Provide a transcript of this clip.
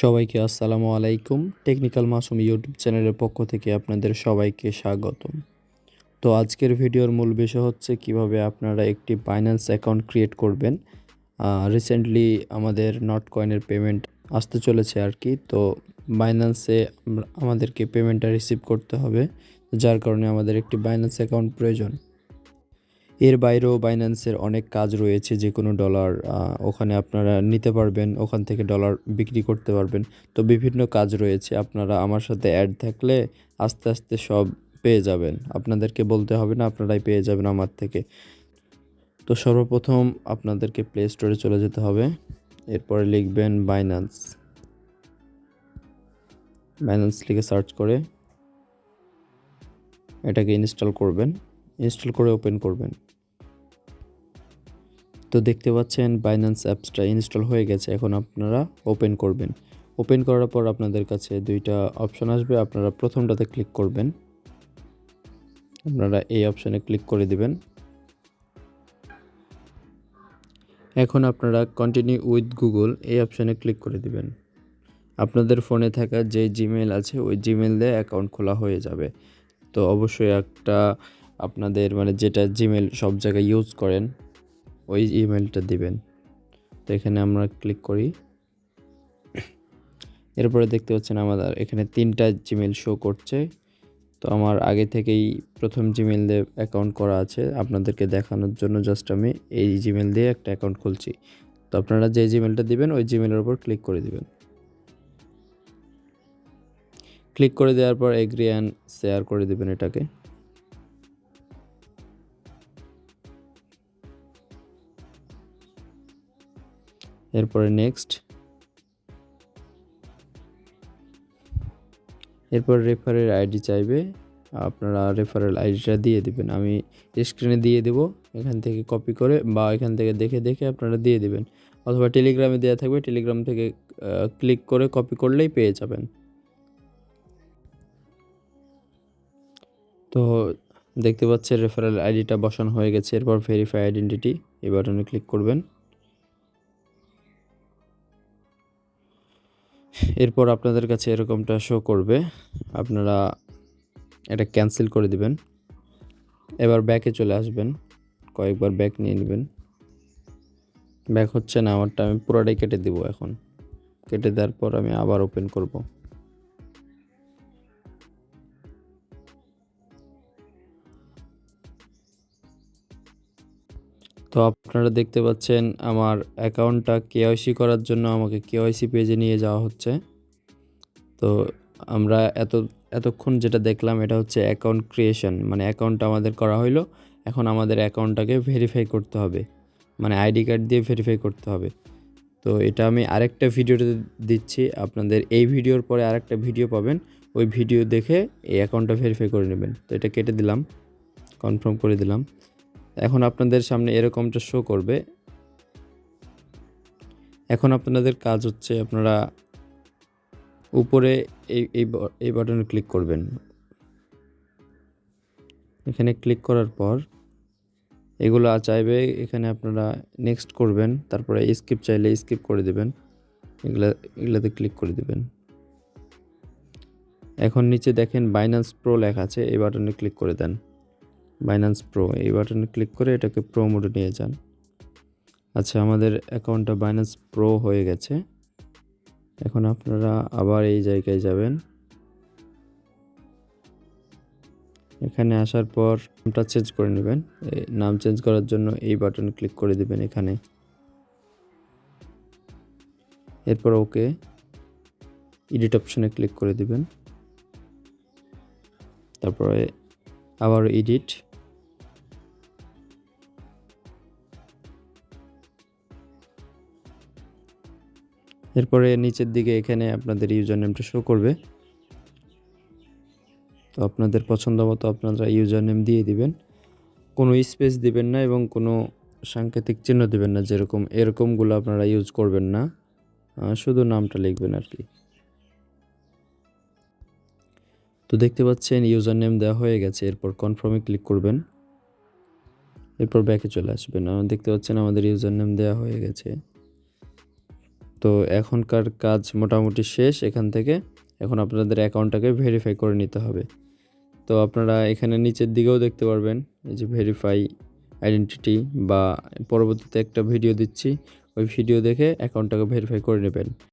সবাইকে আসসালামু আলাইকুম। টেকনিক্যাল মাসুম ইউটিউব চ্যানেলের পক্ষ থেকে আপনাদের সবাইকে স্বাগতম। তো আজকের ভিডিওর মূল বিষয় হচ্ছে কিভাবে আপনারা একটি বাইন্যান্স অ্যাকাউন্ট ক্রিয়েট করবেন। রিসেন্টলি আমাদের নটকয়েনের পেমেন্ট আসতে চলেছে আর কি। তো বাইন্যান্সে আমাদেরকে পেমেন্টটা রিসিভ করতে হবে, যার কারণে আমাদের একটি বাইন্যান্স অ্যাকাউন্ট প্রয়োজন। এর বাইরেও বাইন্যান্সের অনেক কাজ রয়েছে, যে কোনো ডলার ওখানে আপনারা নিতে পারবেন, ওখান থেকে ডলার বিক্রি করতে পারবেন। তো বিভিন্ন কাজ রয়েছে, আপনারা আমার সাথে অ্যাড থাকলে আস্তে আস্তে সব পেয়ে যাবেন, আপনাদেরকে বলতে হবে না, আপনারাই পেয়ে যাবেন আমার থেকে। তো সর্বপ্রথম আপনাদেরকে প্লে স্টোরে চলে যেতে হবে, এরপরে লিখবেন বাইন্যান্স। বাইন্যান্স লিখে সার্চ করে এটাকে ইনস্টল করবেন, ইনস্টল করে ওপেন করবেন। তো দেখতে পাচ্ছেন বাইন্যান্স অ্যাপসটা ইনস্টল হয়ে গেছে। এখন আপনারা ওপেন করবেন। ওপেন করার পর আপনাদের কাছে দুইটা অপশন আসবে, আপনারা প্রথমটাতে ক্লিক করবেন। আপনারা এই অপশনে ক্লিক করে দিবেন। এখন আপনারা কন্টিনিউ উইথ গুগল এই অপশনে ক্লিক করে দিবেন। আপনাদের ফোনে থাকা যে জিমেইল আছে ওই জিমেইল দিয়ে অ্যাকাউন্ট খোলা হয়ে যাবে। তো অবশ্যই একটা আপনাদের যেটা জিমেইল সব জায়গায় ইউজ করেন ওই ইমেলটা দিবেন। তো এখানে আমরা ক্লিক করি। এরপরে দেখতে পাচ্ছেন আমাদের এখানে 3টা জিমেল শো করছে। তো আমার আগে থেকেই প্রথম জিমেল দিয়ে অ্যাকাউন্ট করা আছে, আপনাদেরকে দেখানোর জন্য জাস্ট আমি এই জিমেল দিয়ে একটা অ্যাকাউন্ট খুলছি। তো আপনারা যে জিমেলটা দিবেন ওই জিমেলের উপর ক্লিক করে দিবেন। ক্লিক করে দেওয়ার পর এগ্রি অ্যান্ড শেয়ার করে দিবেন এটাকে। এরপরে নেক্সট। এরপর রেফারেল আইডি চাইবে, আপনারা রেফারেল আইডিটা দিয়ে দিবেন। আমি স্ক্রিনে দিয়ে দেব, এখান থেকে কপি করে বা এখান থেকে দেখে দেখে আপনারা দিয়ে দিবেন, অথবা টেলিগ্রামে দেওয়া থাকবে, টেলিগ্রাম থেকে ক্লিক করে কপি করলেই পেয়ে যাবেন। তো দেখতে পাচ্ছেন রেফারেল আইডিটা বসানো হয়ে গেছে। এরপর ভেরিফাই আইডেন্টিটি এই বাটনে ক্লিক করবেন। এরপর আপনাদের কাছে এরকমটা শো করবে, আপনারা এটা ক্যান্সেল করে দিবেন। এবার ব্যাকে চলে আসবেন, কয়েকবার ব্যাক নিয়ে নেবেন। ব্যাক হচ্ছে না আমারটা, আমি পুরোটাই কেটে দিব। এখন কেটে দেওয়ার পর আমি আবার ওপেন করব। তো আপনারা দেখতে পাচ্ছেন আমার অ্যাকাউন্টটা কেওয়াইসি করার জন্য আমাকে কেওয়াইসি পেজে নিয়ে যাওয়া হচ্ছে। তো আমরা এতক্ষণ যেটা দেখলাম এটা হচ্ছে অ্যাকাউন্ট ক্রিয়েশন, অ্যাকাউন্টটা আমাদের করা হইলো। এখন আমাদের অ্যাকাউন্টটাকে ভেরিফাই করতে হবে, আইডি কার্ড দিয়ে ভেরিফাই করতে হবে। তো এটা আমি আরেকটা ভিডিওতে দিচ্ছি, আপনাদের এই ভিডিওর পরে আরেকটা ভিডিও পাবেন, ওই ভিডিও দেখে এই অ্যাকাউন্টটা ভেরিফাই করে নেবেন। তো এটা কেটে দিলাম, কনফার্ম করে দিলাম। এখন আপনাদের সামনে এরকমটা শো করবে। এখন আপনাদের কাজ হচ্ছে আপনারা উপরে এই বাটনে ক্লিক করবেন। এখানে ক্লিক করার পর এগুলো চাইবে, এখানে আপনারা নেক্সট করবেন, তারপরে স্কিপ চাইলে স্কিপ করে দেবেন, এগুলাতে ক্লিক করে দেবেন। এখন নিচে দেখেন বাইন্যান্স প্রো লেখা আছে, এই বাটনে ক্লিক করে দেন। বাইন্যান্স প্রো এই বাটনে ক্লিক করে এটাকে প্রো মোডে নিয়ে যান। আচ্ছা, আমাদের অ্যাকাউন্টটা বাইন্যান্স প্রো হয়ে গেছে। এখন আপনারা আবার এই জায়গায় যাবেন। এখানে আসার পর নামটা চেঞ্জ করে নেবেন। নাম চেঞ্জ করার জন্য এই বাটনে ক্লিক করে দিবেন এখানে। এরপর ওকে এডিট অপশনে ক্লিক করে দিবেন, তারপরে আবার এডিট। এরপরে নিচের দিকে এখানে আপনাদের ইউজার নেমটা শো করবে। তো আপনাদের পছন্দ মতো আপনারা ইউজার নেম দিয়ে দিবেন, কোনো স্পেস দিবেন না এবং কোনো সাংকেতিক চিহ্ন দিবেন না, যেরকম এরকমগুলো আপনারা ইউজ করবেন না, শুধু নামটা লিখবেন আর কি। তো দেখতে পাচ্ছেন ইউজার নেম দেওয়া হয়ে গেছে। এরপর কনফার্মে ক্লিক করবেন, এরপর ব্যাকে চলে আসবেন। দেখতে পাচ্ছেন আমাদের ইউজার নেম দেওয়া হয়ে গেছে। তো এখনকার কাজ মোটামুটি শেষ এখান থেকে। এখন আপনাদের অ্যাকাউন্টটাকে ভেরিফাই করে নিতে হবে। তো আপনারা এখানে নিচের দিকেও দেখতে পারবেন এই যে ভেরিফাই আইডেন্টিটি, বা পরবর্তীতে একটা ভিডিও দিচ্ছি, ওই ভিডিও দেখে অ্যাকাউন্টটাকে ভেরিফাই করে নেবেন।